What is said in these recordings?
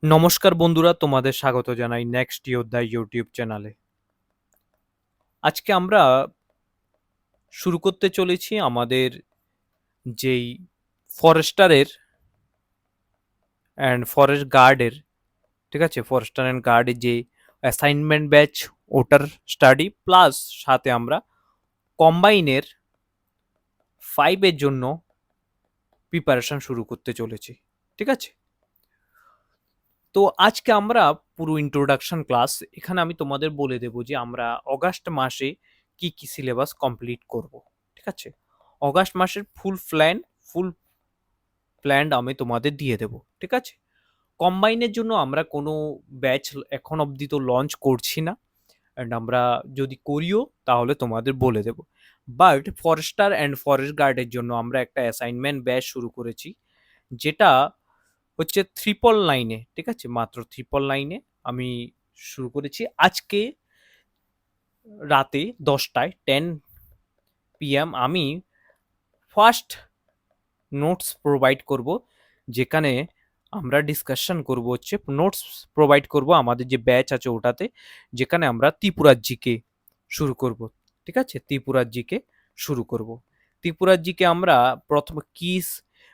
নমস্কার বন্ধুরা, তোমাদের স্বাগত জানাই নেক্সট যোদ্ধা ইউটিউব চ্যানেলে। আজকে আমরা শুরু করতে চলেছি আমাদের যেই ফরেস্টারের অ্যান্ড ফরেস্ট গার্ডের, ঠিক আছে, ফরেস্টার অ্যান্ড গার্ডের যে অ্যাসাইনমেন্ট ব্যাচ ওটার স্টাডি প্লাস সাথে আমরা কম্বাইনের 5 এর জন্য প্রিপারেশন শুরু করতে চলেছি, ঠিক আছে। তো আজকে আমরা পুরো ইন্ট্রোডাকশন ক্লাস, এখানে আমি তোমাদের বলে দেবো যে আমরা অগাস্ট মাসে কি কি সিলেবাস কমপ্লিট করব, ঠিক আছে। অগাস্ট মাসের ফুল প্ল্যান আমি তোমাদের দিয়ে দেব, ঠিক আছে। কম্বাইনের জন্য আমরা কোনো ব্যাচ এখন অবধি তো লঞ্চ করছি না, অ্যান্ড আমরা যদি করিও তাহলে তোমাদের বলে দেব। বাট ফরেস্টার অ্যান্ড ফরেস্ট গার্ডের জন্য আমরা একটা অ্যাসাইনমেন্ট ব্যাচ শুরু করেছি, যেটা হচ্ছে 999-এ, ঠিক আছে, মাত্র 999-এ আমি শুরু করেছি। আজকে রাতে 10টায় 10 PM আমি ফার্স্ট নোটস প্রোভাইড করব, যেখানে আমরা ডিসকাশন করব, হচ্ছে নোটস প্রোভাইড করব আমাদের যে ব্যাচ আছে ওটাতে, যেখানে আমরা ত্রিপুরার জিকে শুরু করব, ঠিক আছে। ত্রিপুরার জিকে শুরু করব। ত্রিপুরার জিকে আমরা প্রথমে কিস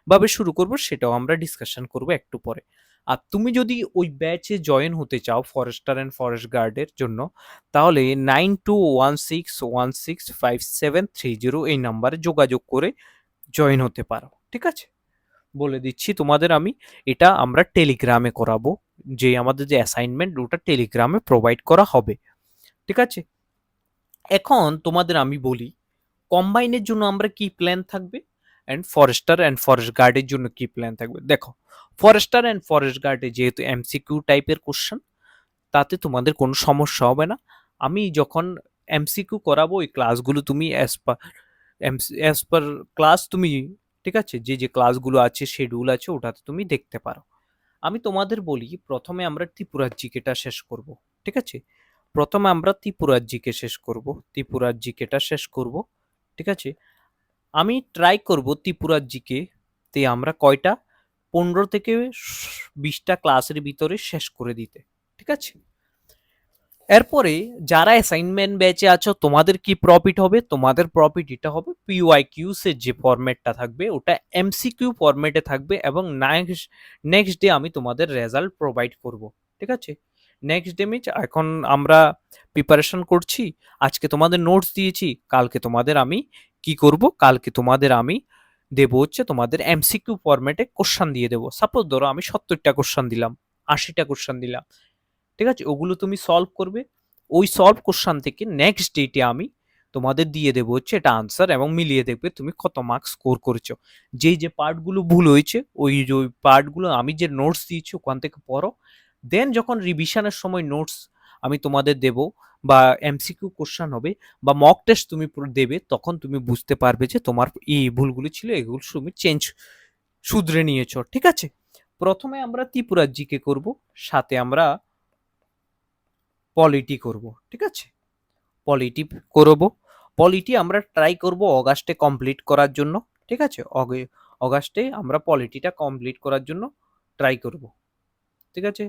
ভাবে শুরু করব সেটাও আমরা ডিসকাশন করব একটু পরে। আর তুমি যদি ওই ব্যাচে জয়েন হতে চাও ফরেস্টার অ্যান্ড ফরেস্ট গার্ডের জন্য, তাহলে 9216165730 এই নাম্বারে যোগাযোগ করে জয়েন হতে পারো, ঠিক আছে। বলে দিচ্ছি তোমাদের আমি, এটা আমরা টেলিগ্রামে করাবো, যে আমাদের যে অ্যাসাইনমেন্ট ওটা টেলিগ্রামে প্রোভাইড করা হবে, ঠিক আছে। এখন তোমাদের আমি বলি কম্বাইনের জন্য আমরা কি প্ল্যান থাকবে, অ্যান্ড ফরেস্ট গার্ডের জন্য কি প্ল্যান থাকবে। দেখো, ফরেস্টার অ্যান্ড ফরেস্ট গার্ডে যেহেতু এমসিকিউ টাইপের কোশ্চেন, তাতে তোমাদের কোনো সমস্যা হবে না। আমি যখন এমসিকিউ করাবো ওই ক্লাসগুলো তুমি অ্যাজ পার ক্লাস তুমি, ঠিক আছে, যে যে ক্লাসগুলো আছে শিডিউল আছে ওটাতে তুমি দেখতে পারো। আমি তোমাদের বলি প্রথমে আমরা ত্রিপুরার জিকেটা শেষ করব, ঠিক আছে। প্রথমে আমরা ত্রিপুরার জিকে শেষ করব, ত্রিপুরার জিকেটা শেষ করব, ঠিক আছে। আমি ট্রাই করব ত্রিপুরার জিকে তে আমরা কয়টা 15 থেকে 20টা ক্লাসের ভিতরে শেষ করে দিতে, ঠিক আছে। এরপরে যারা অ্যাসাইনমেন্ট ব্যাচে আছো তোমাদের কি প্রফিট হবে, তোমাদের প্রফিট এটা হবে পিওয়াইকিউস এর যে ফরম্যাটটা থাকবে ওটা এমসিকিউ ফরম্যাটে থাকবে, এবং নেক্সট ডে আমি তোমাদের রেজাল্ট প্রোভাইড করব, ঠিক আছে। নেক্সট ডে মিনস এখন আমরা প্রিপারেশন করছি, আজকে তোমাদের নোটস দিয়েছি, কালকে তোমাদের আমি কি করব, কালকে তোমাদের আমি দেবো হচ্ছে তোমাদের এমসিকিউ ফরম্যাটে কোশ্চান দিয়ে দেবো। সাপোজ ধরো আমি 70টা কোশ্চান দিলাম, 80টা কোশ্চান দিলাম, ঠিক আছে, ওগুলো তুমি সলভ করবে। ওই সলভ কোশ্চান থেকে নেক্সট ডেটে আমি তোমাদের দিয়ে দেবো হচ্ছে এটা আনসার, এবং মিলিয়ে দেখবে তুমি কত মার্কস স্কোর করেছো। যেই যে পার্টগুলো ভুল হয়েছে ওই যে ওই পার্টগুলো আমি যে নোটস দিয়েছি ওখান থেকে পড়ো। দেন যখন রিভিশনের সময় নোটস আমি তোমাদের দেব, বা এমসিকিউ কোশ্চান হবে বা মক টেস্ট তুমি দেবে, তখন তুমি বুঝতে পারবে যে তোমার এই ভুলগুলো ছিল, এগুলো তুমি শুধরে নিয়েছো, ঠিক আছে। প্রথমে আমরা ত্রিপুরার জিকে করব, সাথে আমরা পলিটি করব, ঠিক আছে। পলিটি করব, পলিটি আমরা ট্রাই করব অগাস্টে কমপ্লিট করার জন্য, ঠিক আছে। অগাস্টে আমরা পলিটিটা কমপ্লিট করার জন্য ট্রাই করব, ঠিক আছে।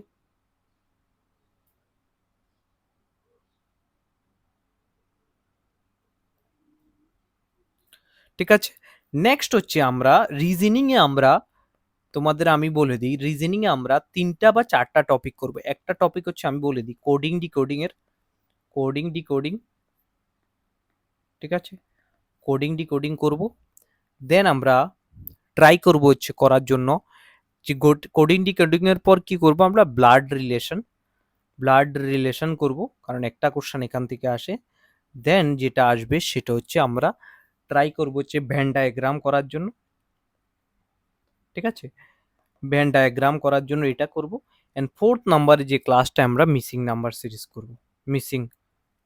ঠিক আছে, নেক্সট হচ্ছে আমরা রিজনিং এ আমরা তোমাদের আমি বলে দিই, রিজনিং এ আমরা 3টা বা 4টা টপিক করব। একটা টপিক হচ্ছে আমি বলে দিই কোডিং ডিকোডিং, ঠিক আছে, কোডিং ডিকোডিং করব। দেন আমরা ট্রাই করব হচ্ছে করার জন্য যে কোডিং ডিকোডিং এর পর কি করব আমরা ব্লাড রিলেশন করব, কারণ একটা কোশ্চেন এখান থেকে আসে। দেন যেটা আসবে সেটা হচ্ছে আমরা ট্রাই করব হচ্ছে ভেন ডায়াগ্রাম করার জন্য, ঠিক আছে। ভেন ডায়াগ্রাম করার জন্য এটা করব। এন্ড ফোর্থ নাম্বারে যে ক্লাসটা আমরা মিসিং নাম্বার সিরিজ করব, মিসিং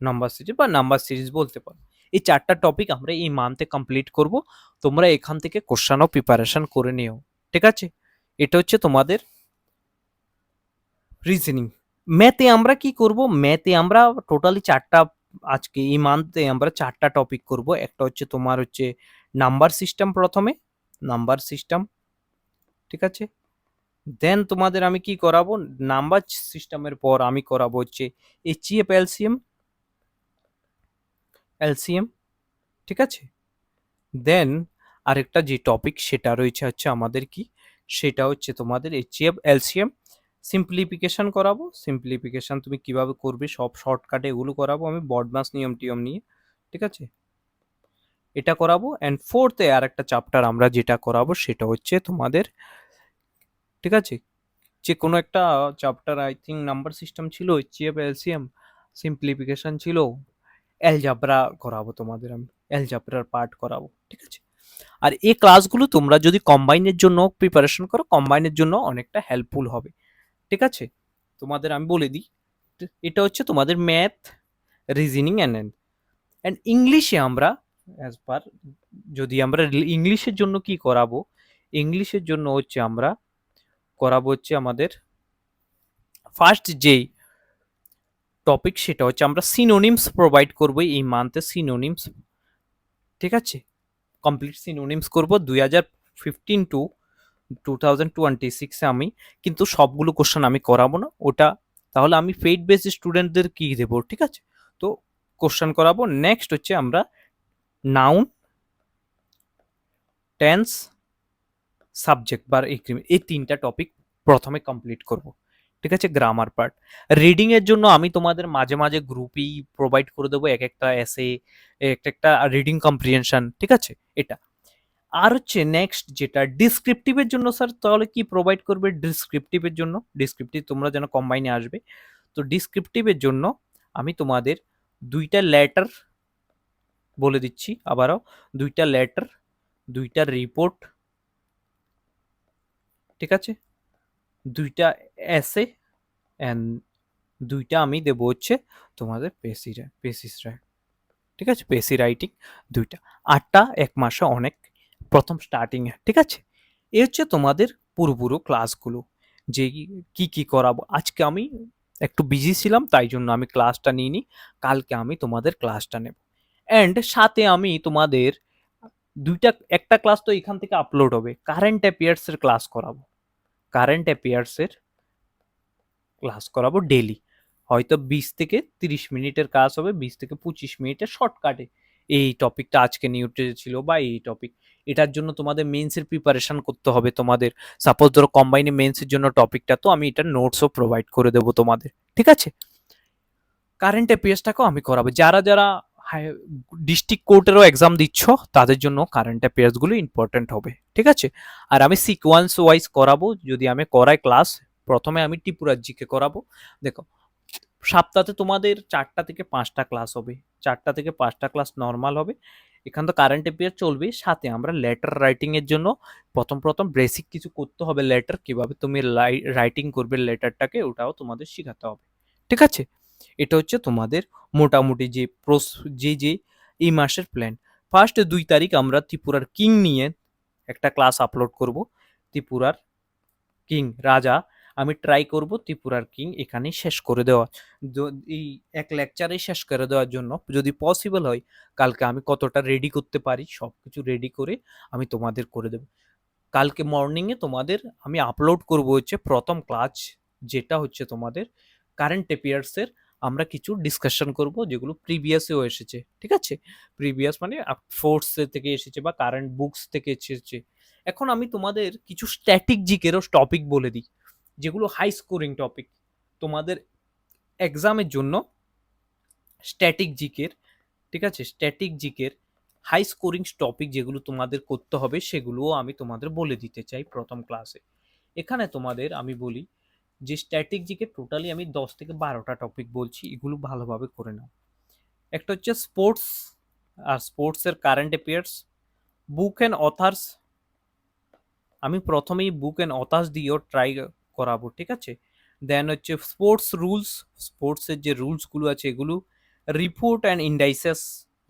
নাম্বার সিরিজ বা নাম্বার সিরিজ বলতে পারো। এই 4টা টপিক আমরা এই মান্থে কমপ্লিট করব। তোমরা এখান থেকে কোশ্চেনও প্রিপারেশন করে নিও, ঠিক আছে। এটা হচ্ছে তোমাদের রিজনিং। ম্যাথে আমরা কি করব, ম্যাথে আমরা টোটালি 4টা, আজকে এই মান্থে আমরা 4টা টপিক করব। একটা হচ্ছে তোমার হচ্ছে নাম্বার সিস্টেম, প্রথমে নাম্বার সিস্টেম, ঠিক আছে। দেন তোমাদের আমি কি করাবো, নাম্বার সিস্টেমের পর আমি করাবো হচ্ছে এইচইএফ এলসিএম, এলসিএম, ঠিক আছে। দেন আরেকটা যে টপিক সেটা রয়েছে হচ্ছে আমাদের কি, সেটা হচ্ছে তোমাদের এইচইএফ এলসিএম সিম্পলিফিকেশন করাবো। সিম্পলিফিকেশন তুমি কিভাবে করবে সব শর্টকাটে এগুলো করাবো আমি, বডমাস নিয়ম টিয়ম নিয়ে, ঠিক আছে, এটা করাবো। অ্যান্ড ফোর্থে আর একটা চ্যাপ্টার আমরা যেটা করাবো সেটা হচ্ছে তোমাদের, ঠিক আছে, যে কোনো একটা chapter I think number system ছিল, এইচইএফ এলসিএম, সিম্পলিফিকেশন ছিল, অ্যালজাবরা করাবো তোমাদের আমি, অ্যালজাবরার পার্ট করাবো, ঠিক আছে। আর এই ক্লাসগুলো তোমরা যদি কম্বাইনের জন্য প্রিপারেশন করো, কম্বাইনের জন্য অনেকটা হেল্পফুল হবে, ঠিক আছে। তোমাদের আমি বলে দিই, এটা হচ্ছে তোমাদের ম্যাথ, রিজনিং অ্যান্ড ইংলিশে আমরা অ্যাজ পার, যদি আমরা ইংলিশের জন্য কি করাবো, ইংলিশের জন্য হচ্ছে আমরা করাবো হচ্ছে আমাদের ফার্স্ট যেই টপিক সেটা হচ্ছে আমরা সিনোনিমস প্রোভাইড করবো এই মান্থে, সিনোনিমস, ঠিক আছে, কমপ্লিট সিনোনিমস করবো 2015 টু 2026 আমি, কিন্তু সবগুলো কোশ্চেন আমি করাবো না ওটা, তাহলে আমি পেইড বেস স্টুডেন্টদের কি দেবো, ঠিক আছে। তো কোশ্চেন করাবো। নেক্সট হচ্ছে আমরা নাউন, টেন্স, সাবজেক্ট বা এগ্রিমেন্ট, এই তিনটা টপিক প্রথমে কমপ্লিট করব, ঠিক আছে। গ্রামার পার্ট, রিডিং এর জন্য আমি তোমাদের মাঝে মাঝে গ্রুপই প্রোভাইড করে দেবো এক একটা এসে, একটা একটা রিডিং কম্প্রিহেনশন, ঠিক আছে, এটা। আর হচ্ছে নেক্সট যেটা ডিসক্রিপটিভের জন্য স্যার তাহলে কি প্রোভাইড করবে, ডিসক্রিপটিভের জন্য, ডিসক্রিপটিভ তোমরা যেন কম্বাইনে আসবে, তো ডিসক্রিপটিভের জন্য আমি তোমাদের দুইটা লেটার বলে দিচ্ছি আবারও, দুইটা লেটার, দুইটা রিপোর্ট, ঠিক আছে, দুইটা এসে অ্যান্ড দুইটা আমি দেবো হচ্ছে তোমাদের পেসিস, ঠিক আছে, পেসি রাইটিং দুইটা, 8টা এক মাসে অনেক, প্রথম স্টার্টিংয়ে, ঠিক আছে। এই হচ্ছে তোমাদের পুরো ক্লাসগুলো, যে কি কি করাবো। আজকে আমি একটু বিজি ছিলাম তাই জন্য আমি ক্লাসটা নিইনি, কালকে আমি তোমাদের ক্লাসটা নেব। অ্যান্ড সাথে আমি তোমাদের দুইটা, একটা ক্লাস তো এখান থেকে আপলোড হবে, কারেন্ট অ্যাফেয়ার্সের ক্লাস করাবো, কারেন্ট অ্যাফেয়ার্সের ক্লাস করাবো ডেলি, হয়তো 20 থেকে 30 মিনিটের কাজ হবে, 20 থেকে 25 মিনিটের শর্টকাটে, এই টপিকটা আজকে নিউটে ছিল বা এই টপিক, এটার জন্য তোমাদের মেন্সের প্রিপারেশন করতে হবে তোমাদের, সাপোজ ধরো কম্বাইনে মেন্সের জন্য টপিকটা, তো আমি এটার নোটসও প্রোভাইড করে দেবো তোমাদের, ঠিক আছে। কারেন্ট অ্যাফেয়ার্সটাকেও আমি করাবো, যারা যারা ডিস্ট্রিক্ট কোর্টেরও এক্সাম দিচ্ছ তাদের জন্য কারেন্ট অ্যাফেয়ার্সগুলো ইম্পর্টেন্ট হবে, ঠিক আছে। আর আমি সিকোয়েন্স ওয়াইজ করাবো, যদি আমি করাই ক্লাস, প্রথমে আমি ত্রিপুরার জিকে করাবো। দেখো, সপ্তাহে তোমাদের 4টা থেকে 5টা ক্লাস হবে, 4টা থেকে 5টা ক্লাস নর্মাল হবে, এখান তো কারেন্ট অ্যাফেয়ার চলবে, সাথে আমরা লেটার রাইটিং এর জন্য প্রথম বেসিক কিছু করতে হবে, লেটার কিভাবে তুমি রাইটিং করবে লেটারটাকে, ওটাও তোমাদের শেখাতে হবে, ঠিক আছে। এটা হচ্ছে তোমাদের মোটামুটি যে যে এই মাসের প্ল্যান। ফার্স্ট 2 তারিখ আমরা ত্রিপুরার কিং নিয়ে একটা ক্লাস আপলোড করব, ত্রিপুরার কিং রাজা, আমি ট্রাই করব ত্রিপুরার কিং এখানেই শেষ করে দেওয়া, এই এক লেকচারেই শেষ করে দেওয়ার জন্য, যদি পসিবল হয় কালকে আমি কতটা রেডি করতে পারি সব কিছু রেডি করে আমি তোমাদের করে দেবো। কালকে মর্নিংয়ে তোমাদের আমি আপলোড করব হচ্ছে প্রথম ক্লাস, যেটা হচ্ছে তোমাদের কারেন্ট অ্যাফেয়ার্সের, আমরা কিছু ডিসকাশন করব যেগুলো প্রিভিয়াসেও এসেছে, ঠিক আছে, প্রিভিয়াস মানে ফোর্স থেকে এসেছে বা কারেন্ট বুকস থেকে এসেছে। এখন আমি তোমাদের কিছু স্ট্যাটিক জিকেরও টপিক বলে দিই, যেগুলো হাই স্কোরিং টপিক তোমাদের এক্সামের জন্য, স্ট্যাটিক জিকের, ঠিক আছে, স্ট্যাটিক জিকের হাই স্কোরিং টপিক যেগুলো তোমাদের করতে হবে সেগুলোও আমি তোমাদের বলে দিতে চাই প্রথম ক্লাসে। এখানে তোমাদের আমি বলি যে স্ট্যাটিক জিকে টোটালি আমি 10 থেকে 12টা টপিক বলছি, এগুলো ভালোভাবে করে নাও। একটা হচ্ছে স্পোর্টস, আর স্পোর্টসের current affairs, book and authors, আমি প্রথমেই বুক অ্যান্ড অথার্স দিয়েও ট্রাই করাবো, ঠিক আছে। দেন হচ্ছে স্পোর্টস রুলস, স্পোর্টসের যে রুলসগুলো আছে এগুলো, report and indices,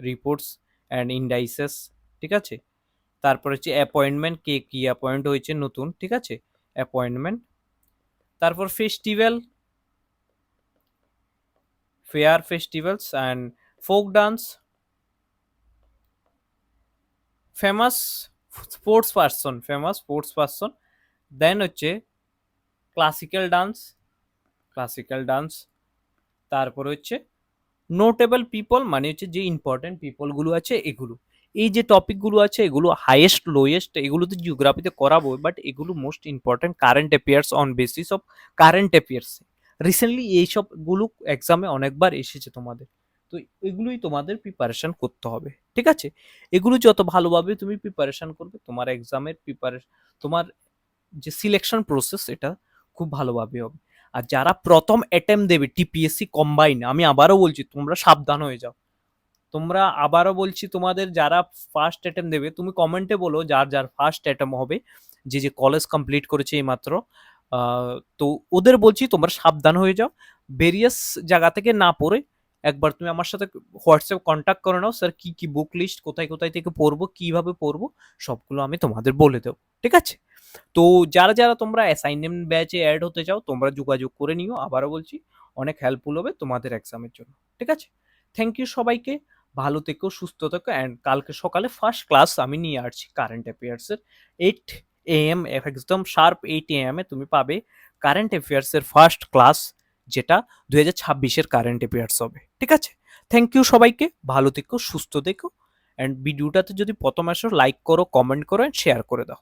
reports and indices, ঠিক আছে। তারপর হচ্ছে অ্যাপয়েন্টমেন্ট, কে কি অ্যাপয়েন্ট হয়েছে নতুন, ঠিক আছে, অ্যাপয়েন্টমেন্ট। তারপর festival, fair festivals and folk dance, famous sports person, famous sports person. Then হচ্ছে ক্লাসিক্যাল ডান্স, তারপরে হচ্ছে নোটেবল পিপল, মানে হচ্ছে যে ইম্পর্টেন্ট পিপল গুলো আছে এগুলো। এই যে টপিক গুলো আছে এগুলো হাইয়েস্ট লোয়েস্ট এগুলো তো জিওগ্রাফিতে করাবো, বাট এগুলো most important current affairs on basis of current affairs. Recently এইসব গুলো এক্সামে অনেকবার এসেছে তোমাদের, তো এগুলোই তোমাদের প্রিপারেশন করতে হবে, ঠিক আছে? এগুলো যত ভালোভাবে তুমি প্রিপারেশন করবে তোমার এক্সামের প্রিপারেশন, তোমার যে সিলেকশন প্রসেস এটা খুব ভালোভাবে হবে। আর যারা প্রথম অ্যাটেম্প দেবে টিপিএসসি কম্বাইন, আমি আবারও বলছি তোমরা সাবধান হয়ে যাও। তোমরা আবারও বলছি তোমাদের যারা ফার্স্ট অ্যাটেম্প দেবে, তুমি কমেন্টে বলো যার যার ফার্স্ট অ্যাটেম্প হবে, যে যে কলেজ কমপ্লিট করেছে এইমাত্র, তো ওদের বলছি তোমরা সাবধান হয়ে যাও। ভেরিয়াস জায়গা থেকে না পড়ে একবার তুমি আমার সাথে হোয়াটসঅ্যাপ কন্ট্যাক্ট করে নাও, স্যার কি কি বুক লিস্ট কোথায় কোথায় থেকে পড়বো, কিভাবে পড়বো, সবগুলো আমি তোমাদের বলে দেবো, ঠিক আছে? তো যারা যারা তোমরা অ্যাসাইনমেন্ট ব্যাচে অ্যাড হতে চাও তোমরা যোগাযোগ করে নিও, আবারও বলছি অনেক হেল্পফুল হবে তোমাদের এক্সামের জন্য, ঠিক আছে? থ্যাংক ইউ সবাইকে, ভালো থেকো, সুস্থ থেকো, অ্যান্ড কালকে সকালে ফার্স্ট ক্লাস আমি নিয়ে আসছি কারেন্ট অ্যাফেয়ার্সের 8 AM, একদম শার্প 8 AM এ তুমি পাবে কারেন্ট অ্যাফেয়ার্সের ফার্স্ট ক্লাস, যেটা 2026-এর কারেন্ট অ্যাফেয়ার্স হবে, ঠিক আছে? থ্যাংক ইউ সবাইকে, ভালো থেকো, সুস্থ থেকো, অ্যান্ড ভিডিওটাতে যদি প্রথম আসো লাইক করো, কমেন্ট করো, অ্যান্ড শেয়ার করে দাও।